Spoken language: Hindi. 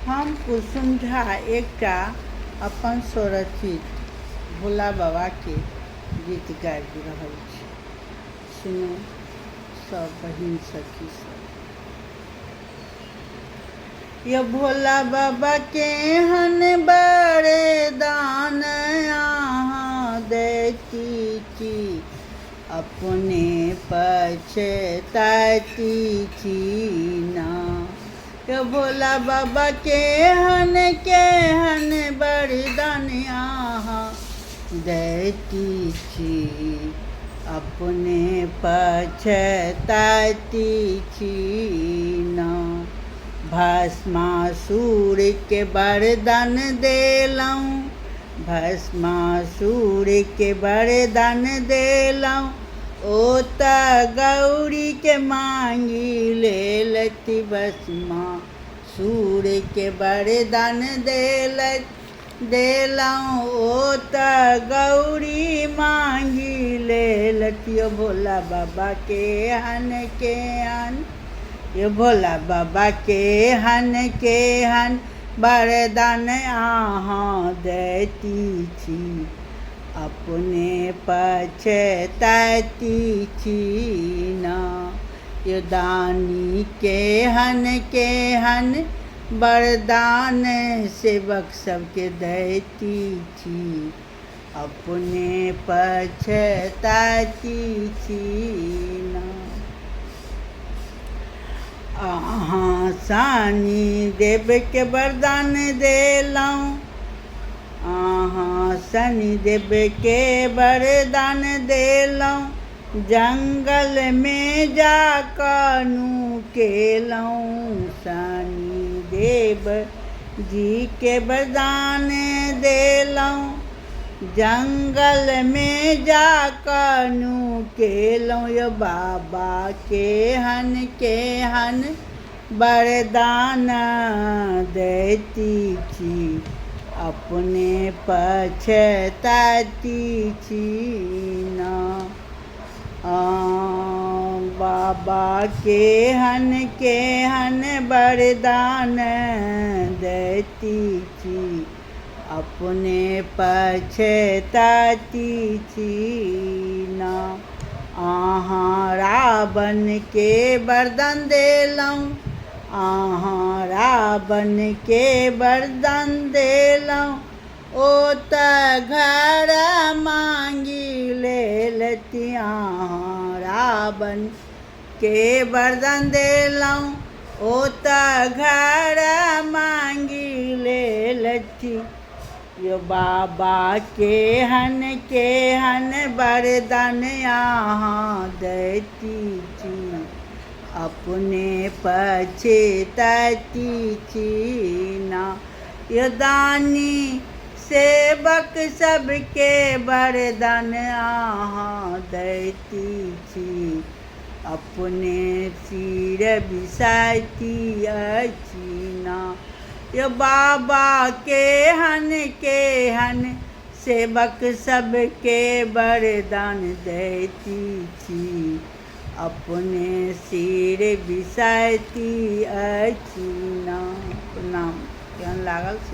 हम कुसुम झा एकटा अपन स्वरचित भोला बाबा के गीत गाबि रहल छी। सुनू सब बहिन सखी सब। ये भोला बाबा के हन बड़े दान अहाँ दैती छी, अपने पछताती छी ना। ये भोला बाबा के हन बरदान अहाँ दैती छी, अपने पछताती छी ना। भस्मासुर के वरदान देलहुँ, भस्मासुर के वरदान देलहुँ, ओ तऽ गौरी के मांगी लेलती। भस्मासुर के वरदान देलहुँ, ओ तऽ गौरी मांगी लेलती। ओ भोला बाबा के हन ये भोला बाबा के हन वरदान अहाँ दैती छी, अपने पछताती छी ना। ये दानी के हन वरदान सेवक सबके दैती छी, अपने पछताती छी ना। अहाँ शनि देव के वरदान देलहुँ, अहाँ शनि देव के वरदान देलहुँ, जंगल में जाकऽ नुकेलहुँ। शनि देव जी के वरदान देलहुँ, जंगल में जाकऽ नुकेलहुँ। यो बाबा के हन वरदान दैती छी, अपने पछताती छी ना। बाबा के हन वरदान दैती छी, अपने पछताती छी ना। अहाँ रावण के वरदान देलहुँ, अहाँ रावण के वरदान देलहुँ, ओ तऽ घर मांगी लेलती। अहाँ रावण के वरदान देलहुँ, ओ तऽ घर मांगी लेलती। यो बाबा के हन वरदान अहाँ दैती छी, अपने पछताती छी ना। यो दानी सेवक सबके वरदान अहाँ दैती छी, अपने सिर बिसाती अछि ना। यो बाबा के हन सेवक सबके वरदान दैती छी, अपने सिर बिसाती अछि ना। प्रणाम। केहन लागल?